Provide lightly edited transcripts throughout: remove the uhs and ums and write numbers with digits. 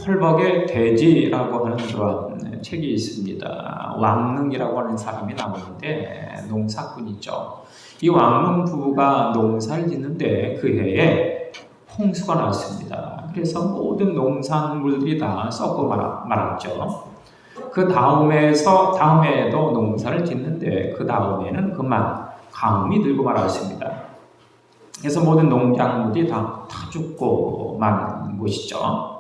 펄벅의 돼지라고 하는 그런 책이 있습니다. 왕릉이라고 하는 사람이 나오는데 농사꾼이죠. 이 왕릉 부부가 농사를 짓는데 그 해에 홍수가 났습니다. 그래서 모든 농산물들이 다 썩고 말았죠. 그 다음에도 농사를 짓는데 그 다음에는 그만 가뭄이 들고 말았습니다. 그래서 모든 농작물이 다 죽고 만 것이죠.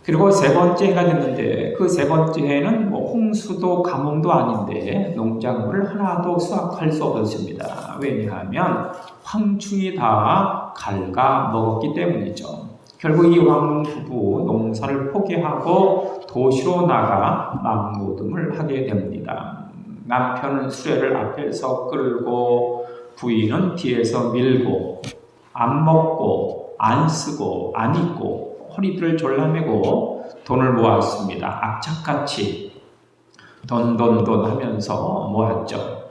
그리고 세 번째 해가 됐는데 그 세 번째 해는 홍수도 가뭄도 아닌데 농작물을 하나도 수확할 수 없었습니다. 왜냐하면 황충이 다 갉아 먹었기 때문이죠. 결국 이 왕릉 부부 농사를 포기하고 도시로 나가 막노동을 하게 됩니다. 남편은 수레를 앞에서 끌고 부인은 뒤에서 밀고 안 먹고 안 쓰고 안 입고 허리들을 졸라매고 돈을 모았습니다. 악착같이 돈 하면서 모았죠.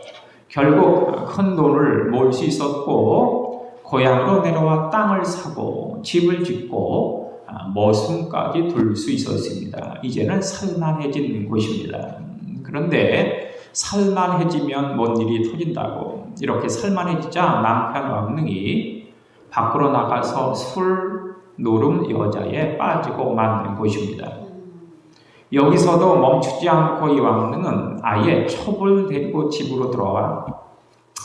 결국 큰 돈을 모을 수 있었고 고향으로 내려와 땅을 사고 집을 짓고 머슴까지 둘 수 있었습니다. 이제는 살만해진 곳입니다. 그런데 살만해지면 뭔 일이 터진다고 이렇게 살만해지자 남편 왕릉이 밖으로 나가서 술 노름 여자에 빠지고 만 곳입니다. 여기서도 멈추지 않고 이 왕릉은 아예 첩을 데리고 집으로 들어와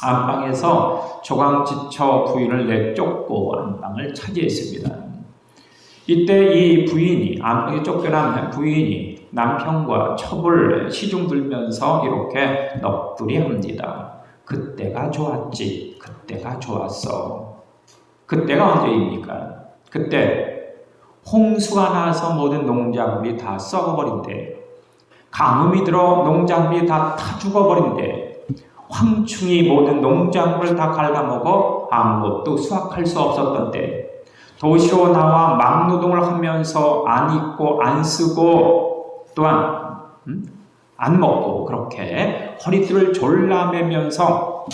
안방에서 조강지쳐 부인을 내쫓고 안방을 차지했습니다. 이때 이 부인이 안방에 쫓겨난 부인이 남편과 첩을 시중 들면서 이렇게 넋두리 합니다. 그때가 좋았지, 그때가 좋았어. 그때가 언제입니까? 그때 홍수가 나서 모든 농작물이 다 썩어버린대. 가뭄이 들어 농작물이 다 죽어버린대. 황충이 모든 농작물을 다 갉아먹어 아무것도 수확할 수 없었던 때 도시로 나와 막노동을 하면서 안 입고 안 쓰고 또한 안 먹고 그렇게 허리띠를 졸라매면서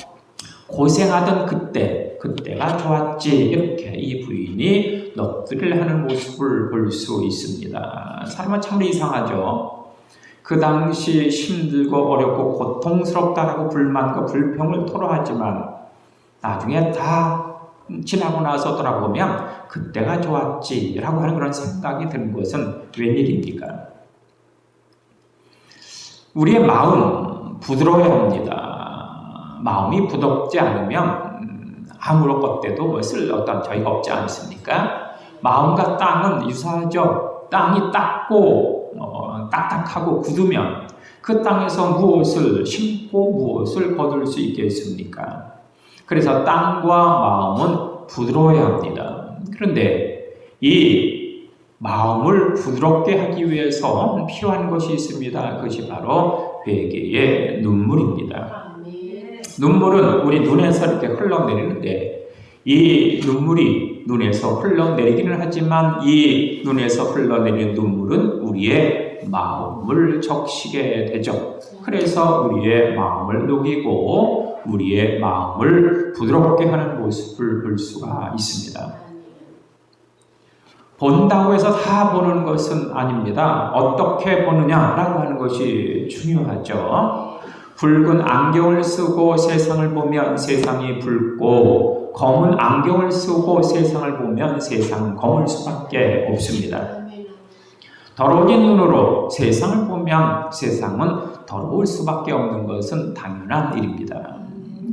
고생하던 그때가 좋았지. 이렇게 이 부인이 넋두리를 하는 모습을 볼 수 있습니다. 사람은 참 이상하죠. 그 당시 힘들고 어렵고 고통스럽다라고 불만과 불평을 토로하지만 나중에 다 지나고 나서 돌아보면 그때가 좋았지라고 하는 그런 생각이 드는 것은 웬일입니까? 우리의 마음 부드러워야 합니다. 마음이 부드럽지 않으면 아무런 것 때도 쓸 어떤 저희가 없지 않습니까? 마음과 땅은 유사하죠. 땅이 딱딱하고 굳으면 그 땅에서 무엇을 심고 무엇을 거둘 수 있겠습니까? 그래서 땅과 마음은 부드러워야 합니다. 그런데 이 마음을 부드럽게 하기 위해서 필요한 것이 있습니다. 그것이 바로 회개의 눈물입니다. 눈물은 우리 눈에서 이렇게 흘러내리는데 이 눈물이 눈에서 흘러내리기는 하지만 이 눈에서 흘러내리는 눈물은 우리의 마음을 적시게 되죠. 그래서 우리의 마음을 녹이고 우리의 마음을 부드럽게 하는 모습을 볼 수가 있습니다. 본다고 해서 다 보는 것은 아닙니다. 어떻게 보느냐라고 하는 것이 중요하죠. 붉은 안경을 쓰고 세상을 보면 세상이 붉고 검은 안경을 쓰고 세상을 보면 세상은 검을 수밖에 없습니다. 더러워진 눈으로 세상을 보면 세상은 더러울 수밖에 없는 것은 당연한 일입니다.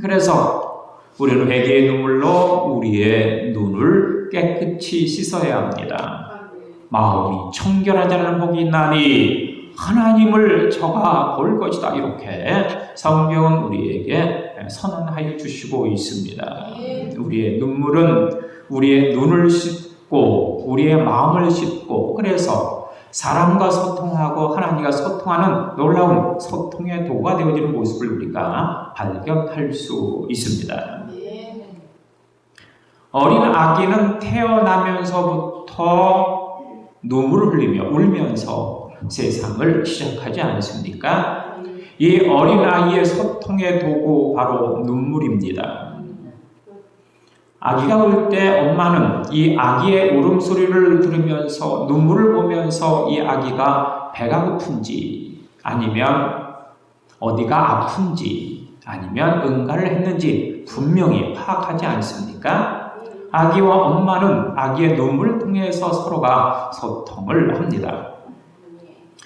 그래서 우리는 회개의 눈물로 우리의 눈을 깨끗이 씻어야 합니다. 마음이 청결하지 않은 복이 있나니 하나님을 저가 볼 것이다. 이렇게 성경은 우리에게 선언하여 주시고 있습니다. 우리의 눈물은 우리의 눈을 씻고 우리의 마음을 씻고 그래서 사람과 소통하고 하나님과 소통하는 놀라운 소통의 도구가 되어지는 모습을 우리가 발견할 수 있습니다. 어린 아기는 태어나면서부터 눈물을 흘리며 울면서 세상을 시작하지 않습니까? 이 어린 아이의 소통의 도구 바로 눈물입니다. 아기가 울 때 엄마는 이 아기의 울음소리를 들으면서 눈물을 보면서 이 아기가 배가 고픈지 아니면 어디가 아픈지 아니면 응가를 했는지 분명히 파악하지 않습니까? 아기와 엄마는 아기의 눈물을 통해서 서로가 소통을 합니다.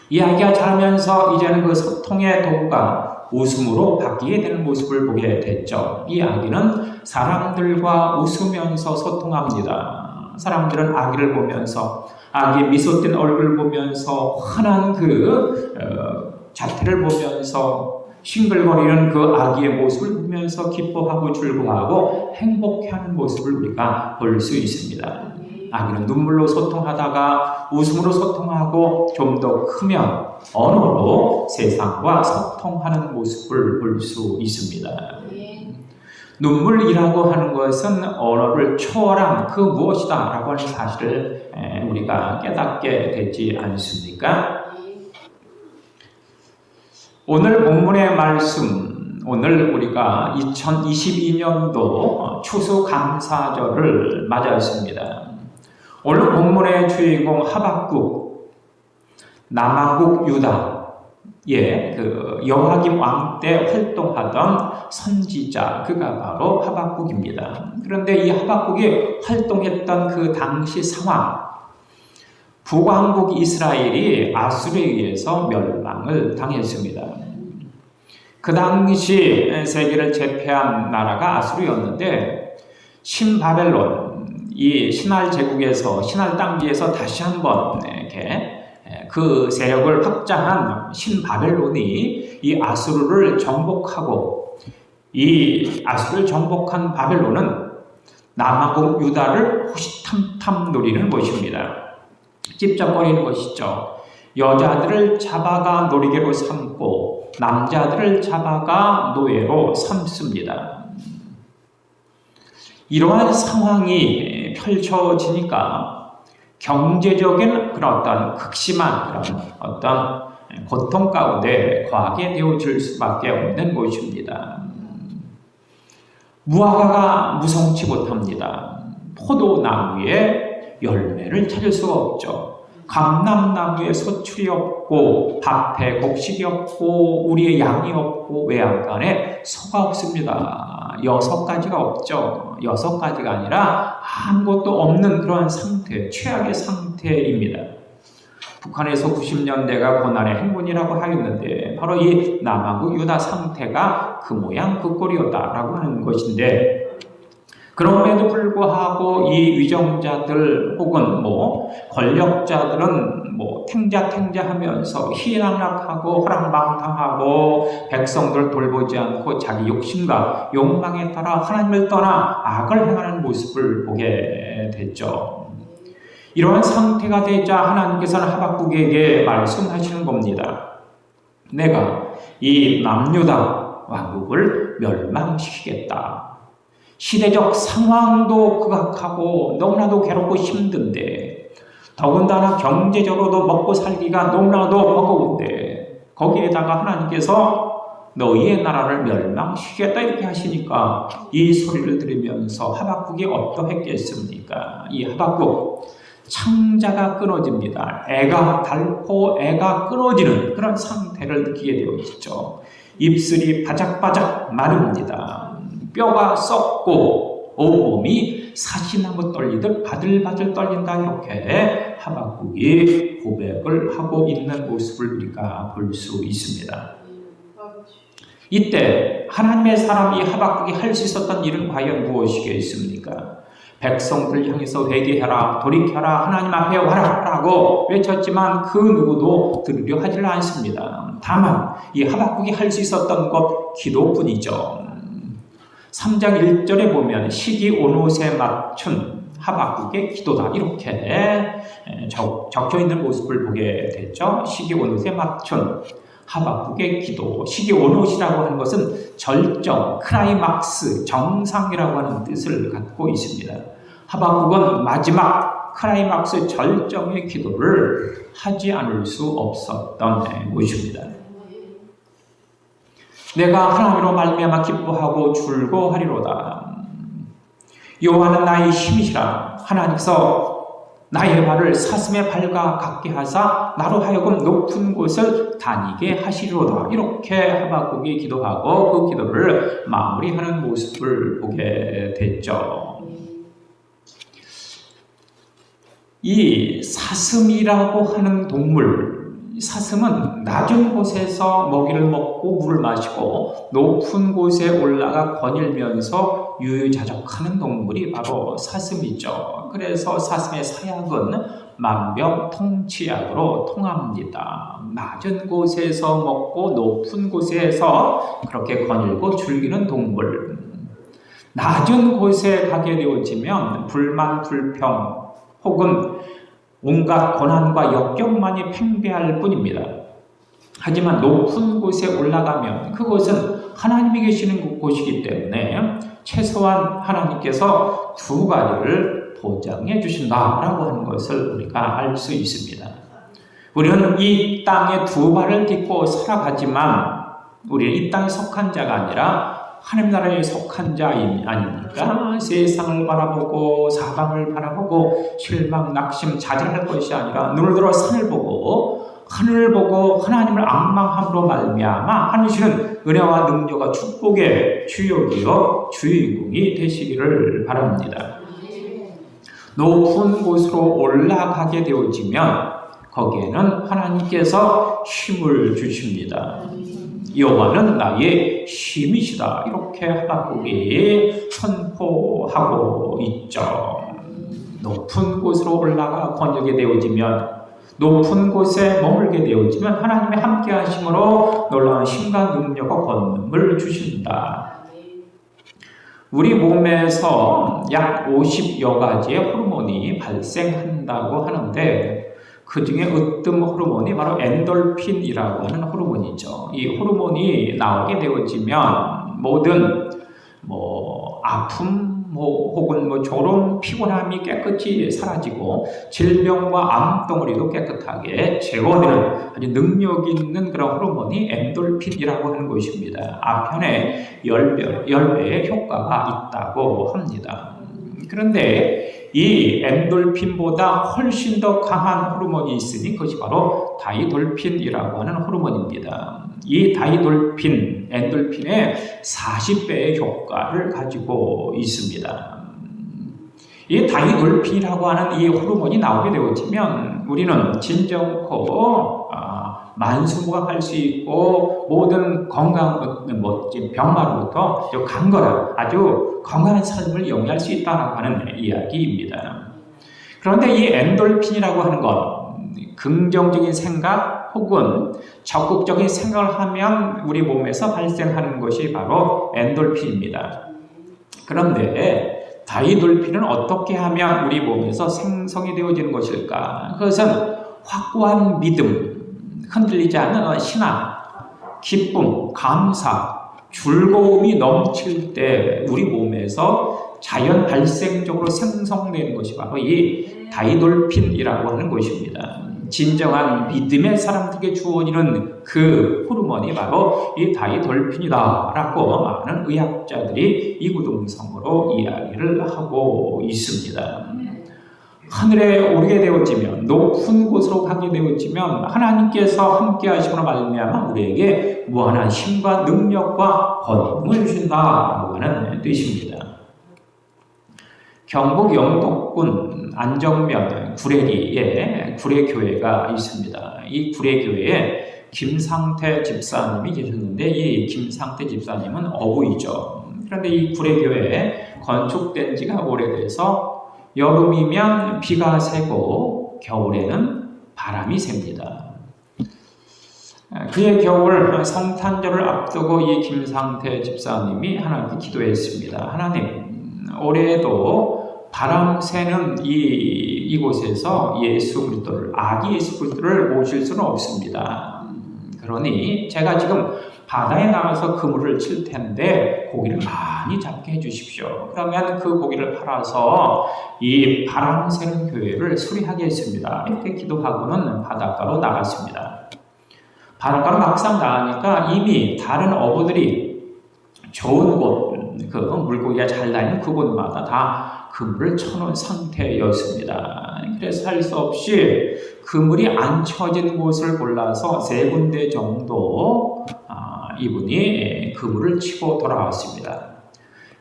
이 아기가 자라면서 이제는 그 소통의 도구가 웃음으로 바뀌게 되는 모습을 보게 됐죠. 이 아기는 사람들과 웃으면서 소통합니다. 사람들은 아기를 보면서 아기의 미소 띤 얼굴을 보면서 환한 자태를 보면서 싱글거리는 그 아기의 모습을 보면서 기뻐하고 즐거워하고 행복해하는 모습을 우리가 볼 수 있습니다. 아기는 눈물로 소통하다가 웃음으로 소통하고 좀 더 크면 언어로 세상과 소통하는 모습을 볼 수 있습니다. 눈물이라고 하는 것은 언어를 초월한 그 무엇이다 라고 하는 사실을 우리가 깨닫게 되지 않습니까? 오늘 본문의 말씀, 오늘 우리가 2022년도 추수감사절을 맞았습니다. 오늘 본문의 주인공 하박국, 남왕국 유다의 그 여호야김 왕 때 활동하던 선지자, 그가 바로 하박국입니다. 그런데 이 하박국이 활동했던 그 당시 상황, 북왕국 이스라엘이 아수르에 의해서 멸망을 당했습니다. 그 당시 세계를 제패한 나라가 아수르였는데 신바벨론, 이 신할 제국에서 신할 땅지에서 다시 한번 이렇게 그 세력을 확장한 신바벨론이 이 아수르를 정복하고 이 아수르를 정복한 바벨론은 남왕국 유다를 호시탐탐 노리는 것입니다. 찝쩍거리는 것이죠. 여자들을 잡아가 놀이개로 삼고 남자들을 잡아가 노예로 삼습니다. 이러한 상황이 펼쳐지니까 경제적인 그런 어떤 극심한 그런 어떤 고통 가운데 거하게 되어질 수밖에 없는 것입니다. 무화과가 무성치 못합니다. 포도나무에 열매를 찾을 수가 없죠. 감람나무에 소출이 없고 밭에 곡식이 없고 우리의 양이 없고 외양간에 소가 없습니다. 6가지가 없죠. 6가지가 아니라 아무것도 없는 그런 상태, 최악의 상태입니다. 북한에서 90년대가 고난의 행군이라고 하였는데 바로 이 남왕국 유다 상태가 그 모양 그 꼴이었다라고 하는 것인데, 그럼에도 불구하고 이 위정자들 혹은 권력자들은 탱자하면서 희락락하고 호랑방탕하고 백성들을 돌보지 않고 자기 욕심과 욕망에 따라 하나님을 떠나 악을 행하는 모습을 보게 됐죠. 이러한 상태가 되자 하나님께서는 하박국에게 말씀하시는 겁니다. 내가 이 남유다 왕국을 멸망시키겠다. 시대적 상황도 극악하고 너무나도 괴롭고 힘든데, 더군다나 경제적으로도 먹고 살기가 너무나도 버거운데, 거기에다가 하나님께서 너희의 나라를 멸망시키겠다 이렇게 하시니까 이 소리를 들으면서 하박국이 어떠했겠습니까? 이 하박국, 창자가 끊어집니다. 애가 닳고 애가 끊어지는 그런 상태를 느끼게 되어있죠. 입술이 바작바작 마릅니다. 뼈가 썩고 온몸이 사시나무 떨리듯 바들바들 떨린다, 이렇게 하박국이 고백을 하고 있는 모습을 우리가 볼 수 있습니다. 이때 하나님의 사람 이 하박국이 할 수 있었던 일은 과연 무엇이겠습니까? 백성들 향해서 회개하라, 돌이켜라, 하나님 앞에 와라 라고 외쳤지만 그 누구도 들으려 하질 않습니다. 다만 이 하박국이 할 수 있었던 것 기도뿐이죠. 3장 1절에 보면 시기 온옷에 맞춘 하박국의 기도다, 이렇게 적혀 있는 모습을 보게 됐죠. 시기 온옷에 맞춘 하박국의 기도. 시기 온옷이라고 하는 것은 절정, 클라이막스, 정상이라고 하는 뜻을 갖고 있습니다. 하박국은 마지막 클라이막스 절정의 기도를 하지 않을 수 없었던 것입니다. 내가 하나님으로 말미암아 기뻐하고 즐거워하리로다. 여호와는 나의 힘이시라. 하나님께서 나의 발을 사슴의 발과 같게 하사 나로 하여금 높은 곳을 다니게 하시리로다. 이렇게 하박국이 기도하고 그 기도를 마무리하는 모습을 보게 됐죠. 이 사슴이라고 하는 동물, 사슴은 낮은 곳에서 먹이를 먹고 물을 마시고 높은 곳에 올라가 거닐면서 유유자적하는 동물이 바로 사슴이죠. 그래서 사슴의 사약은 만병통치약으로 통합니다. 낮은 곳에서 먹고 높은 곳에서 그렇게 거닐고 즐기는 동물. 낮은 곳에 가게 되어지면 불만, 불평 혹은 온갖 고난과 역경만이 팽배할 뿐입니다. 하지만 높은 곳에 올라가면 그곳은 하나님이 계시는 곳이기 때문에 최소한 하나님께서 두 가지를 보장해 주신다라고 하는 것을 우리가 알 수 있습니다. 우리는 이 땅에 두 발을 딛고 살아가지만 우리는 이 땅에 속한 자가 아니라 하나님 나라에 속한 자 아닙니까? 세상을 바라보고 사방을 바라보고 실망, 낙심, 좌절할 것이 아니라 눈을 들어 산을 보고 하늘을 보고 하나님을 앙망함으로 말미암아 하늘이시는 은혜와 능력과 축복의 주역이요 주인공이 되시기를 바랍니다. 높은 곳으로 올라가게 되어지면 거기에는 하나님께서 힘을 주십니다. 여호와는 나의 힘이시다. 이렇게 하박국이 선포하고 있죠. 높은 곳으로 올라가 거닐게 되어지면, 높은 곳에 머물게 되어지면 하나님의 함께 하심으로 놀라운 힘과 능력과 권능을 주신다. 우리 몸에서 약 50여 가지의 호르몬이 발생한다고 하는데 그 중에 으뜸 호르몬이 바로 엔돌핀이라고 하는 호르몬이죠. 이 호르몬이 나오게 되어지면 모든 아픔 혹은 졸음, 피곤함이 깨끗이 사라지고 질병과 암덩어리도 깨끗하게 제거되는 아주 능력 있는 그런 호르몬이 엔돌핀이라고 하는 것입니다. 아편에 10배의 효과가 있다고 합니다. 그런데 이 엔돌핀보다 훨씬 더 강한 호르몬이 있으니 그것이 바로 다이돌핀이라고 하는 호르몬입니다. 이 다이돌핀, 엔돌핀의 40배의 효과를 가지고 있습니다. 이 다이돌핀이라고 하는 이 호르몬이 나오게 되어지면 우리는 진정코 만수무강할 수 있고 모든 건강, 병마로부터 강건한 아주 건강한 삶을 영위할 수 있다고 하는 이야기입니다. 그런데 이 엔돌핀이라고 하는 것, 긍정적인 생각 혹은 적극적인 생각을 하면 우리 몸에서 발생하는 것이 바로 엔돌핀입니다. 그런데 다이돌핀은 어떻게 하면 우리 몸에서 생성이 되어지는 것일까? 그것은 확고한 믿음, 흔들리지 않는 신앙, 기쁨, 감사, 즐거움이 넘칠 때 우리 몸에서 자연 발생적으로 생성되는 것이 바로 이 다이돌핀이라고 하는 것입니다. 진정한 믿음의 사람들에게 주어지는 그 호르몬이 바로 이 다이돌핀이다라고 많은 의학자들이 이구동성으로 이야기를 하고 있습니다. 하늘에 오르게 되어지면, 높은 곳으로 가게 되어지면 하나님께서 함께 하심으로 말미암아 우리에게 무한한 힘과 능력과 권능을 주신다라고 하는 뜻입니다. 경북 영덕군 안정면 구례리에 구례교회가 있습니다. 이 구례교회에 김상태 집사님이 계셨는데 이 김상태 집사님은 어부이죠. 그런데 이 구례교회에 건축된 지가 오래돼서 여름이면 비가 새고 겨울에는 바람이 셉니다. 그의 겨울 성탄절을 앞두고 이 김상태 집사님이 하나님께 기도했습니다. 하나님, 올해에도 바람 새는 이곳에서 예수 그리스도를, 아기 예수 그리스도를 모실 수는 없습니다. 그러니 제가 지금 바다에 나가서 그물을 칠 텐데 고기를 많이 잡게 해주십시오. 그러면 그 고기를 팔아서 이 바람 새는 교회를 수리하겠습니다. 이렇게 기도하고는 바닷가로 나갔습니다. 바닷가로 막상 나가니까 이미 다른 어부들이 좋은 곳, 그 물고기가 잘 다니는 그곳마다 다 그물을 쳐놓은 상태였습니다. 그래서 할 수 없이 그물이 안 쳐진 곳을 골라서 3군데 정도 이분이 그물을 치고 돌아왔습니다.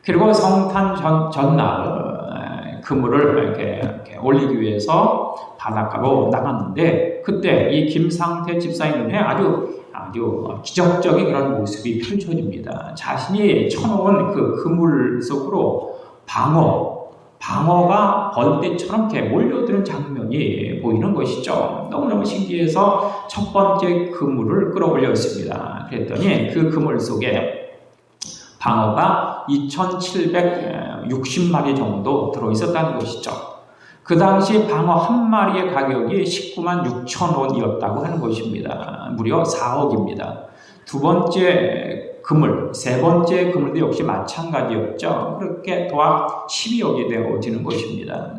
그리고 성탄 전날 그물을 이렇게 올리기 위해서 바닷가로 나갔는데 그때 이 김상태 집사의 눈에 아주 기적적인 그런 모습이 펼쳐집니다. 자신이 쳐놓은 그 그물 속으로 방어가 벌떼처럼 이렇게 몰려드는 장면이 보이는 것이죠. 너무너무 신기해서 첫 번째 그물을 끌어올렸습니다. 그랬더니 그 그물 속에 방어가 2,760마리 정도 들어있었다는 것이죠. 그 당시 방어 한 마리의 가격이 19만 6천 원이었다고 하는 것입니다. 무려 4억입니다. 두 번째 그물, 세 번째 그물도 역시 마찬가지였죠. 그렇게 도합 12억이 되어지는 것입니다.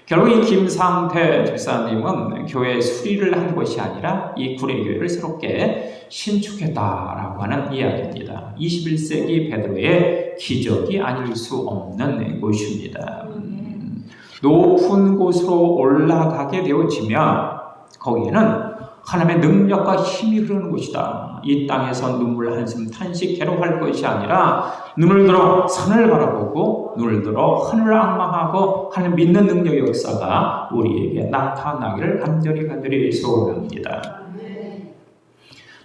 결국 이 김상태 집사님은 교회 수리를 한 것이 아니라 이 구례교회를 새롭게 신축했다라고 하는 이야기입니다. 21세기 베드로의 기적이 아닐 수 없는 것입니다. 높은 곳으로 올라가게 되어지면 거기에는 하나님의 능력과 힘이 흐르는 곳이다. 이 땅에서 눈물 한숨 탄식 괴로워할 것이 아니라 눈을 들어 산을 바라보고 눈을 들어 하늘을 앙망하고 하나님 믿는 능력의 역사가 우리에게 나타나기를 간절히 소원합니다.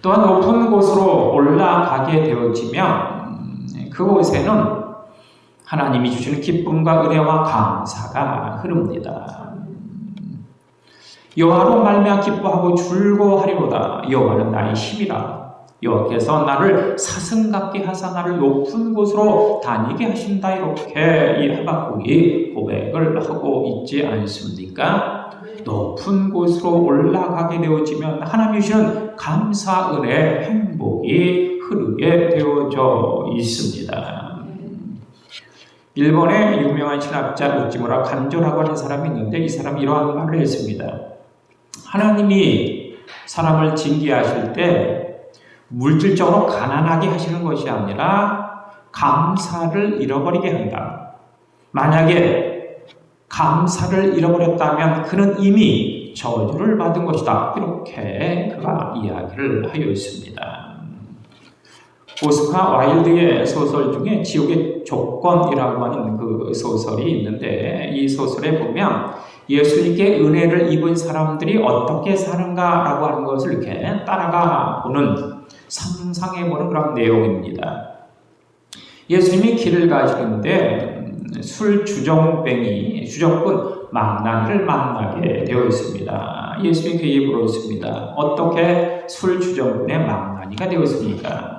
또한 높은 곳으로 올라가게 되어지면 그곳에는 하나님이 주시는 기쁨과 은혜와 감사가 흐릅니다. 여호와로 말미암아 기뻐하고 즐거워하리로다. 여호와는 나의 힘이라. 여호와께서 나를 사슴같게 하사 나를 높은 곳으로 다니게 하신다. 이렇게 이 하박국이 고백을 하고 있지 않습니까? 높은 곳으로 올라가게 되어지면 하나님이 주시는 감사, 은혜, 행복이 흐르게 되어져 있습니다. 일본의 유명한 신학자 우찌무라 간조라고 하는 사람이 있는데 이 사람이 이러한 말을 했습니다. 하나님이 사람을 징계하실 때 물질적으로 가난하게 하시는 것이 아니라 감사를 잃어버리게 한다. 만약에 감사를 잃어버렸다면 그는 이미 저주를 받은 것이다. 이렇게 그가 이야기를 하였습니다. 오스카 와일드의 소설 중에 지옥의 조건이라고 하는 그 소설이 있는데 이 소설에 보면 예수님께 은혜를 입은 사람들이 어떻게 사는가라고 하는 것을 이렇게 따라가 보는 상상해 보는 그런 내용입니다. 예수님이 길을 가시는데 술 주정꾼 망나니를 만나게 되어 있습니다. 예수님이 그 얘기 물었습니다. 어떻게 술 주정꾼의 망나니가 되었습니까?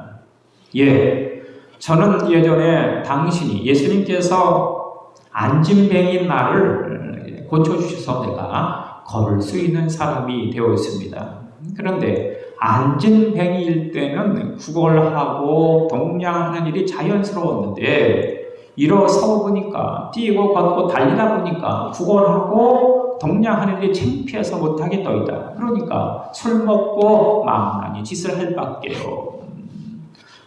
저는 예전에 당신이 예수님께서 안진뱅인 나를 고쳐주셔서 내가 걸을 수 있는 사람이 되었습니다. 그런데 안진뱅이일 때는 구걸하고 동냥하는 일이 자연스러웠는데 일어서 보니까 뛰고 걷고 달리다 보니까 구걸하고 동냥하는 일이 창피해서 못하겠더이다. 그러니까 술 먹고 망나니 짓을 할 밖에요.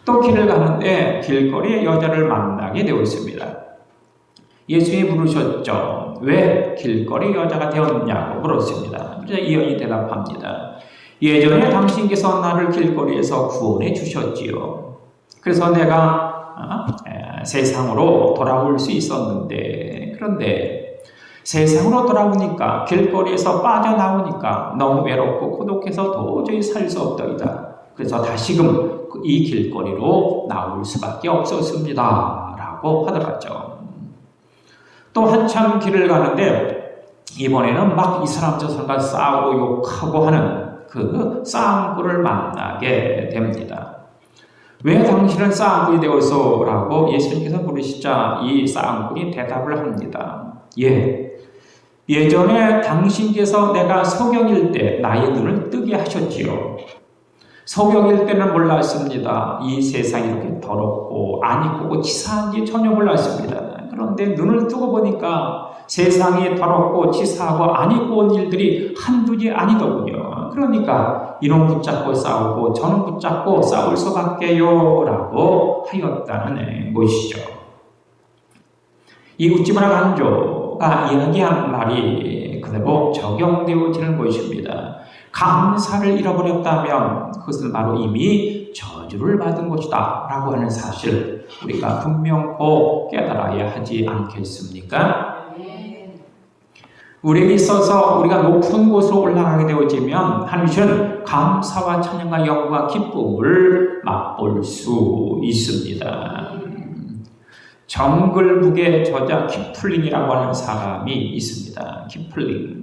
또 길을 가는데 길거리에 여자를 만나게 되었습니다. 예수님이 물으셨죠. 왜 길거리 여자가 되었냐고 물었습니다. 이 여인이 대답합니다. 예전에 당신께서 나를 길거리에서 구원해 주셨지요. 그래서 내가 세상으로 돌아올 수 있었는데 그런데 세상으로 돌아오니까 길거리에서 빠져나오니까 너무 외롭고 고독해서 도저히 살 수 없더이다. 그래서 다시금 이 길거리로 나올 수밖에 없었습니다. 라고 하더라죠. 또 한참 길을 가는데 이번에는 막 이 사람 저 사람과 싸우고 욕하고 하는 그 싸움꾼을 만나게 됩니다. 왜 당신은 싸움꾼이 되어서? 라고 예수님께서 물으시자 이 싸움꾼이 대답을 합니다. 예전에 당신께서 내가 소경일 때 나의 눈을 뜨게 하셨지요. 소경일 때는 몰랐습니다. 이 세상이 이렇게 더럽고 안 이쁘고 치사한지 전혀 몰랐습니다. 그런데 눈을 뜨고 보니까 세상이 더럽고 치사하고 안 이쁜 일들이 한둘이 아니더군요. 그러니까 이놈 붙잡고 싸우고 저놈 붙잡고 싸울 수밖에요 라고 하였다는 것이죠. 이 웃지마라 간조가 이야기한 말이 그대로 적용되어지는 것입니다. 감사를 잃어버렸다면 그것은 바로 이미 저주를 받은 것이다 라고 하는 사실 우리가 분명코 깨달아야 하지 않겠습니까? 우리에게 있어서 우리가 높은 곳으로 올라가게 되어지면 하나님은 감사와 찬양과 영광과 기쁨을 맛볼 수 있습니다. 정글북의 저자 키플링이라고 하는 사람이 있습니다. 키플링.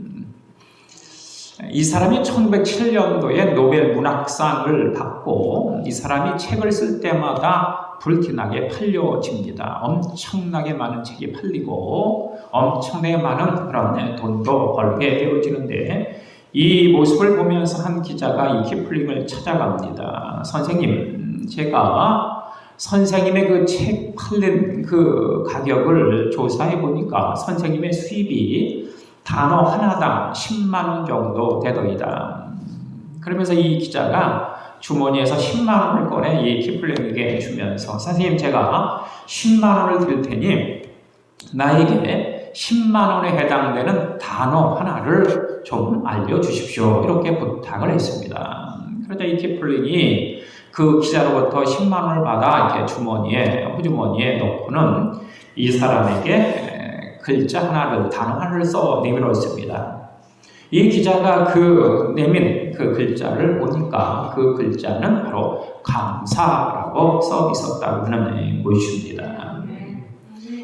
이 사람이 1907년도에 노벨 문학상을 받고 이 사람이 책을 쓸 때마다 불티나게 팔려집니다. 엄청나게 많은 책이 팔리고 엄청나게 많은 그런 돈도 벌게 되어지는데 이 모습을 보면서 한 기자가 이 키플링을 찾아갑니다. 선생님, 제가 선생님의 그 책 팔린 그 가격을 조사해 보니까 선생님의 수입이 단어 하나당 10만 원 정도 되더이다. 그러면서 이 기자가 주머니에서 10만 원을 꺼내 이 키플링에게 주면서 선생님, 제가 10만 원을 드릴 테니 나에게 10만 원에 해당되는 단어 하나를 좀 알려주십시오. 이렇게 부탁을 했습니다. 그러자 이 키플링이 그 기자로부터 10만 원을 받아 이렇게 호주머니에 넣고는 이 사람에게 글자 하나를, 단어 하나를 써 내밀었습니다. 이 기자가 그 내민 그 글자를 보니까 그 글자는 바로 감사라고 써 있었다고 하는 것입니다.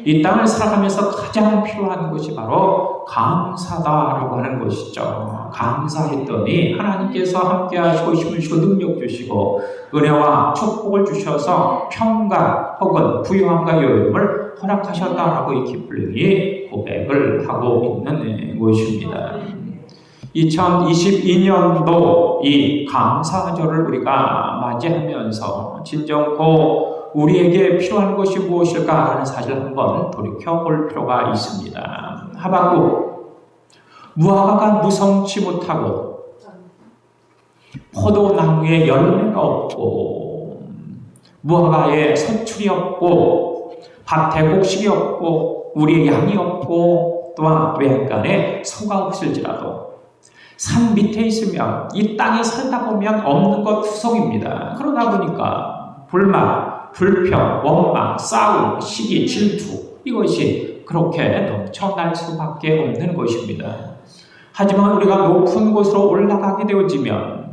이 땅을 살아가면서 가장 필요한 것이 바로 감사다라고 하는 것이죠. 감사했더니 하나님께서 함께 하시고 힘을 주시고 능력 주시고 은혜와 축복을 주셔서 평강 혹은 부유함과 여유를 허락하셨다라고 이 키플링이 고백을 하고 있는 것입니다. 2022년도 이 감사절을 우리가 맞이하면서 진정코 우리에게 필요한 것이 무엇일까 하는 사실을 한번 돌이켜볼 필요가 있습니다. 하박국, 무화과가 무성치 못하고 포도나무에 열매가 없고 무화과에 선출이 없고 밭에 곡식이 없고 우리의 양이 없고 또한 외양간에 소가 없을지라도 산 밑에 있으면 이 땅에 살다 보면 없는 것 투성입니다. 그러다 보니까 불만, 불평, 원망, 싸움, 시기, 질투 이것이 그렇게 넘쳐날 수밖에 없는 것입니다. 하지만 우리가 높은 곳으로 올라가게 되어지면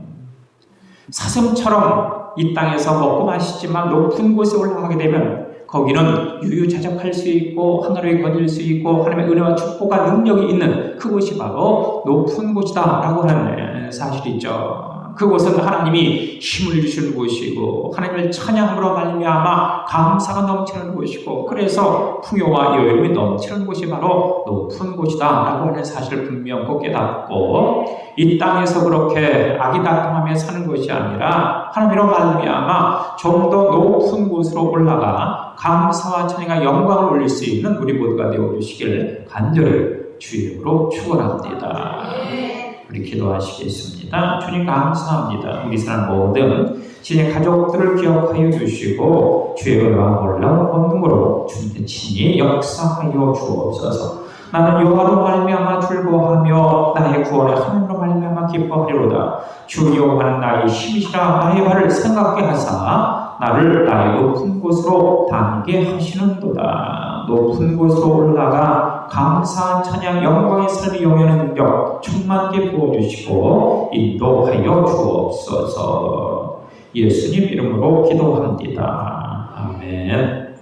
사슴처럼 이 땅에서 먹고 마시지만 높은 곳에 올라가게 되면 거기는 유유자적할 수 있고 하늘에 거닐 수 있고 하나님의 은혜와 축복과 능력이 있는 그곳이 바로 높은 곳이다 라고 하는 사실이죠. 그곳은 하나님이 힘을 주시는 곳이고 하나님을 찬양함으로 말미암아 감사가 넘치는 곳이고 그래서 풍요와 여유가 넘치는 곳이 바로 높은 곳이다 라고 하는 사실을 분명히 깨닫고 이 땅에서 그렇게 아기다툼하며 사는 것이 아니라 하나님으로 말미암아 좀 더 높은 곳으로 올라가 감사와 찬양과 영광을 올릴 수 있는 우리 모두가 되어주시길 간절히 주의 이름으로 축원합니다. 우리 기도하시겠습니다. 주님 감사합니다. 우리 사람 모든 주의 가족들을 기억하여 주시고 주의 은혜와 놀라운 권능으로 주님의 친히 역사하여 주옵소서. 나는 여호와로 말미암아 즐거워하며 나의 구원의 하나님으로 말미암아 기뻐하리로다. 주 여호와는 나의 힘이시라. 나의 발을 생각게 하사 나를 나의 높은 곳으로 다니게 하시는도다. 높은 곳으로 올라가 감사한 찬양 영광의 삶이 영원한 능력 충만하게 부어주시고 인도하여 주옵소서. 예수님 이름으로 기도합니다. 아멘.